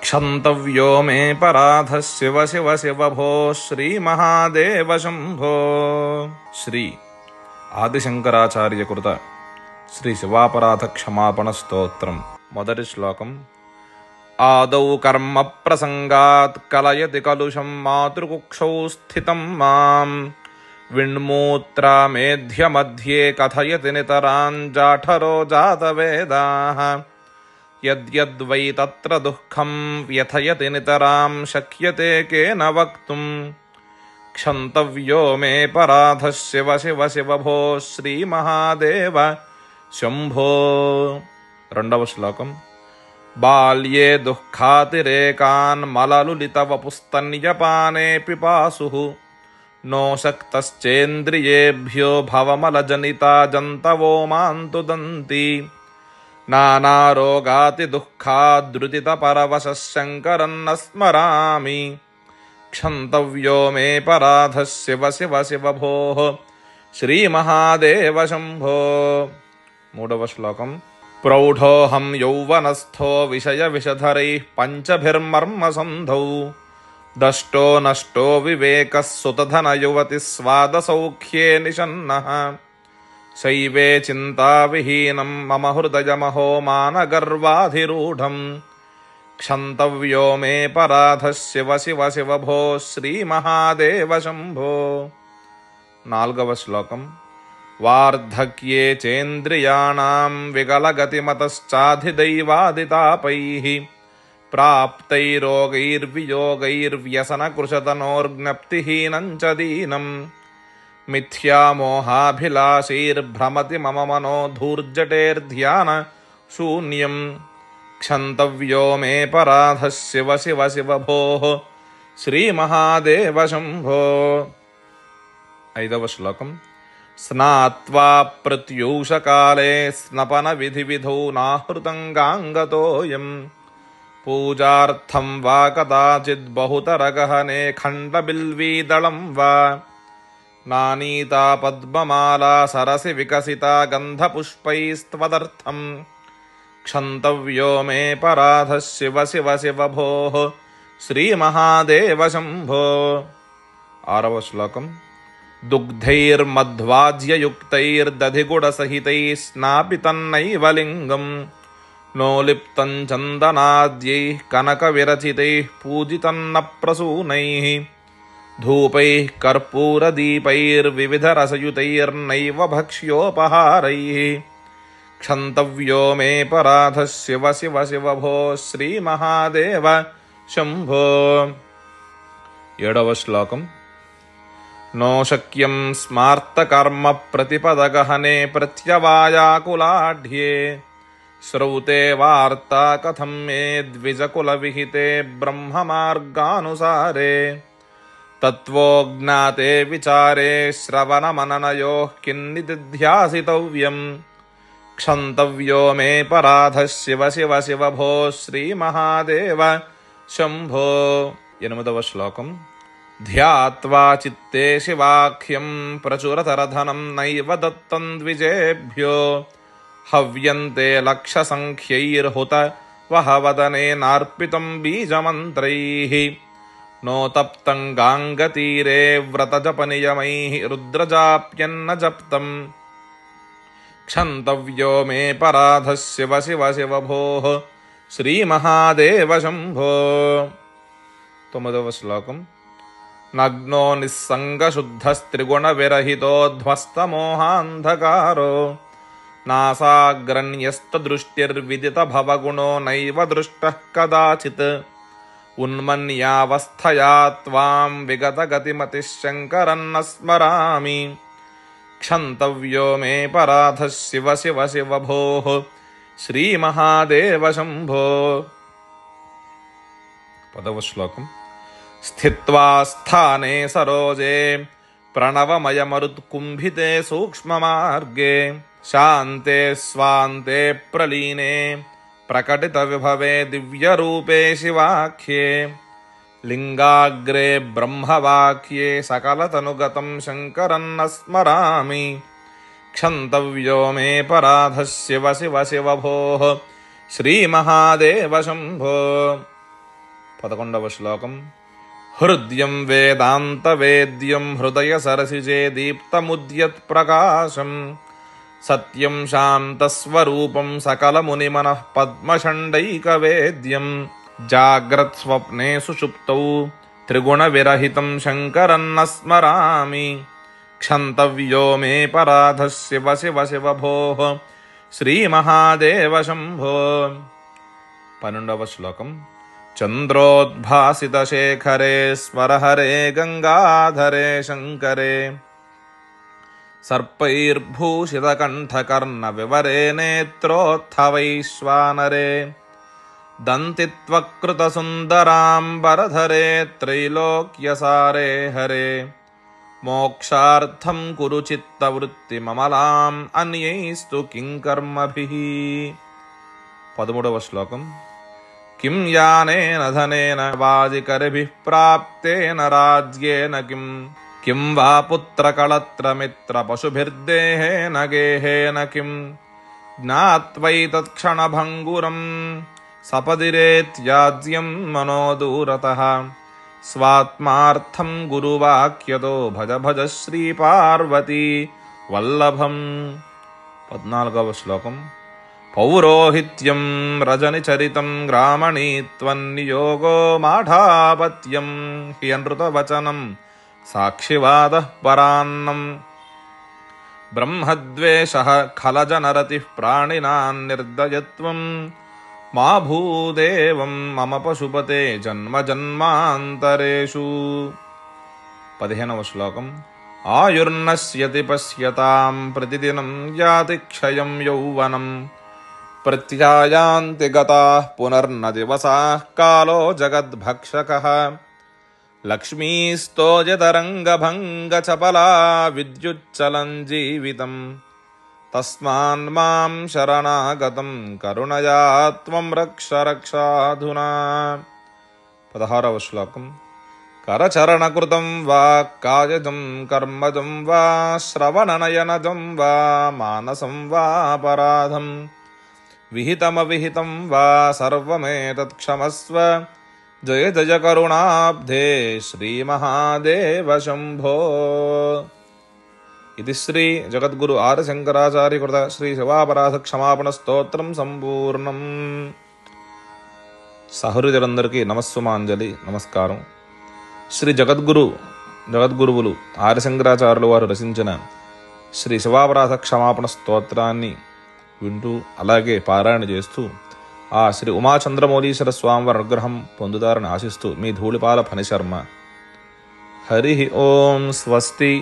क्षन्तव्यो मे पराधः शिव शिव शिव भो श्रीमहादेव शम्भो। श्री ఆదిశంకరాచార్య కృత శ్రీ శివాపరాధ క్షమాపణ స్తోత్రం. మొదటి శ్లోకం. ఆదౌ కర్మ ప్రసంగాత్ కలయతి కలుషం మాతృకుక్షౌ స్థితం మాం విణ్మూత్రామేధ్య మధ్యే కథయతి నితరాం జాఠరో జాతవేదాః యద్యద్వై తత్ర దుఃఖం వ్యథయతి నితరాం శక్యతే కేన వక్తుం. क्षन्तव्यो मे पराधः शिव शिव शिव भो श्रीमहादेव शम्भो. రెండవ శ్లోకం. బాల్యే దుఃఖాతిరేకాన్ మలలులితవపుస్తన్యపానే పిపాసుః నో శక్తశ్చేంద్రియేభ్యో భవమలజనితా జంతవో మాంతు దంతి నానారోగాతి దుఃఖాద్రుదితపరవశः శంకరన్న స్మరామి. क्षन्तव्यो मे पराधः शिव शिव शिव भोः श्रीमहादेव शम्भो. మూడవ శ్లోకం. ప్రౌఢోహం యౌవనస్థో విషయ విషధరైః పంచభిర్మర్మసంధౌ దష్టో నష్టో వివేకः సుతధన యువతి స్వాదసౌఖ్యే నిషన్నః శైవే చింతావిహీనం మమ హృదయమహో మానగర్వాధిరూఢం. क्षन्तव्यो मे पराधः शिव शिव शिव भो श्रीमहादेव शम्भो. నాల్గవ శ్లోకం. వార్ధక్యే చేంద్రియాణాం విగలగతిమతశ్చాధిదైవాదితాపైః ప్రాప్తైరోగైర్వియోగైర్వ్యసనకృశతనోర్జ్ఞప్తిహీనం చ దీనం మిథ్యామోహాభిలాషైర్భ్రమతి మమ మనో ధూర్జటేర్ధ్యాన శూన్యం. क्षन्तव्यो मे पराधः शिव शिव शिव भोः श्रीमहादेव शम्भो. ఐదవ శ్లోకం. స్నాత్వా ప్రత్యూషకాలే స్నపన విధి విధౌ నాహృతంగాంగతోయం పూజార్థం వా కదాచిద్ బహుతరగహనే ఖండబిల్వీదళం వా నానీతా పద్మమాలా సరసి వికసితా గంధపుష్పైస్త్వదర్థం. क्षन्तव्यो मे पराधः शिव शिव शिव भोः श्रीमहादेव शम्भो. ఆరవ శ్లోకం. दुग्धैर्मध्वाज्ययुक्तैर्दधिगुडसहितैः स्नापितन्नैव लिङ्गं नोलिप्तं चन्दनाद्यैः कनकविरचितैः पूजितन्न प्रसूनैः धूपैः कर्पूरदीपैर्विविधरसयुतैर्नैव भक्ष्योपहारैः. क्षन्तव्यो मे पराधः शिव शिव शिव भो श्रीमहादेव शम्भो. ఏడవ శ్లోకం. నో శక్యం స్మార్తకర్మ ప్రతిపదగహనే ప్రత్యవాయాకులాఢ్యే శ్రౌతే వార్తా కథం మే ద్విజకులవిహితే బ్రహ్మమార్గానుసారే తత్వోజ్ఞాతే విచారే శ్రవణమననయోః కిన్నిదిధ్యాసితవ్యం. क्षन्तव्यो मे पराधः शिव शिव शिव भो श्रीमहादेव शम्भो. ఎనిమిదవ శ్లోకం. ధ్యాత్వా చిత్తే శివాఖ్యం ప్రచురతరధనం నైవ దత్తం ద్విజేభ్యో హవ్యంతే లక్షసంఖ్యైర్హుత వహవదనేనార్పితం బీజమంత్రైః నోతప్తం గాంగతీరే వ్రతజపనియమైః రుద్రజాప్యన్న జప్తం. क्षन्तव्यो मे पराधः शिव शिव शिव भोः श्रीमहादेव शम्भो. తొమ్మిదవ శ్లోకం. నగ్నో నిస్సంగశుద్ధస్త్రిగుణవిరహితోధ్వస్తమోహాంధకారో నాసాగ్రన్యస్తదృష్టిర్విదితభవగుణో నైవ దృష్టः కదాచిత్ ఉన్మన్యాवस्थया त्वां विगतगतिमतिः शङ्करन्न स्मरामि. क्षन्तव्यो मे पराधः शिव शिव शिव भोः श्रीमहादेव शम्भो. పదవ శ్లోకం. స్థిత్వా స్థానే సరోజే ప్రణవమయమరుత్కుంభితే సూక్ష్మమార్గే శాంతే స్వాంతే ప్రలీనే ప్రకటిత విభవే దివ్యరూపే శివాఖ్యే లింగాగ్రే బ్రహ్మవాక్యే సకలతనుగతం శంకరన్న స్మరామి. क्षन्तव्यो मे पराधः शिव शिव शिव भोः श्रीमहादेव शम्भो. 11వ శ్లోకం. హృద్యం వేదాంతవేద్యం హృదయ సరసిజే దీప్తముద్యత్ ప్రకాశం సత్యం శాంతస్వరూపం సకలమునిమనః పద్మషండైకవేద్యం జాగ్రత్ స్వప్నే సుషుప్తౌ త్రిగుణవిరహితం శంకరన్న స్మరామి క్షంతవ్యో మే పరాధః శివ శివ శివ భోః శ్రీమహాదేవ శంభో. 12వ శ్లోకం. చంద్రోద్భాసితశేఖరే స్మరహరే గంగాధరే శంకరే సర్పైర్భూషితకంఠకర్ణ వివరే నేత్రోత్థవైశ్వానరే దంతిత్వకృతసుందరాంబరధరే త్రైలోక్యసారే హరే మోక్షార్థం కురు చిత్తవృత్తిమమలాం అన్యైస్తు కింకర్మభిః. 13వ శ్లోకం. కిం యానేన ధనేన వాజికరిభిః ప్రాప్తేన రాజ్యేన కిం వా పుత్రకళత్రమిత్ర పశుభిర్దేహేన గేహేన కిం జ్ఞాత్వైతత్క్షణభంగురం సపదిరేత్యాజ్యం మనో దూరతః స్వాత్మార్థం గురువాక్యతో భజ భజ శ్రీపార్వతీ వల్లభం. 14వ శ్లోకం. పౌరోహిత్యం రజనిచరితం గ్రామణీత్వన్నియోగో మాఠాపత్యం హ్యనృతవచనం సాక్షివాదః పరాన్నం బ్రహ్మద్వేషః ఖలజనరతిః ప్రాణినాం నిర్దయత్వం మా భూదేవం మమ పశుపతే జన్మ జన్మాంతరేషు. 15వ శ్లోకం. ఆయుర్నశ్యతి పశ్యతాం ప్రతిదినం యాతి క్షయం యౌవనం ప్రత్యాయాంతి గతాః పునర్న దివసాః కాలో జగద్భక్షకః లక్ష్మీస్తోజతరంగభంగచపలా విద్యుచ్చలం జీవితం తస్మాన్మాం శరణాగతం కరుణయా త్వం రక్ష రక్షాధునా. 16వ శ్లోకం. కరచరణకృతం వా కాయజం కర్మజం వా శ్రవణనయనజం వా మానసం వా అపరాధం విహితమవిహితం వా సర్వమేతత్క్షమస్వ జయ జయ కరుణాబ్ధే శ్రీమహాదేవ శంభో. ఇది శ్రీ జగద్గురు ఆదిశంకరాచార్యకృత శ్రీ శివాపరాధ క్షమాపణ స్తోత్రం సంపూర్ణం. సహృదయులందరికీ నమస్సుమాంజలి, నమస్కారం. శ్రీ జగద్గురువులు ఆదిశంకరాచార్యుల వారు రచించిన శ్రీ శివాపరాధ క్షమాపణ స్తోత్రాన్ని వింటూ అలాగే పారాయణ చేస్తూ ఆ శ్రీ ఉమాచంద్రమౌళీశ్వర స్వామివారి అనుగ్రహం పొందుతారని ఆశిస్తూ మీ ధూళిపాల ఫణిశర్మ. హరి ఓం. స్వస్తి.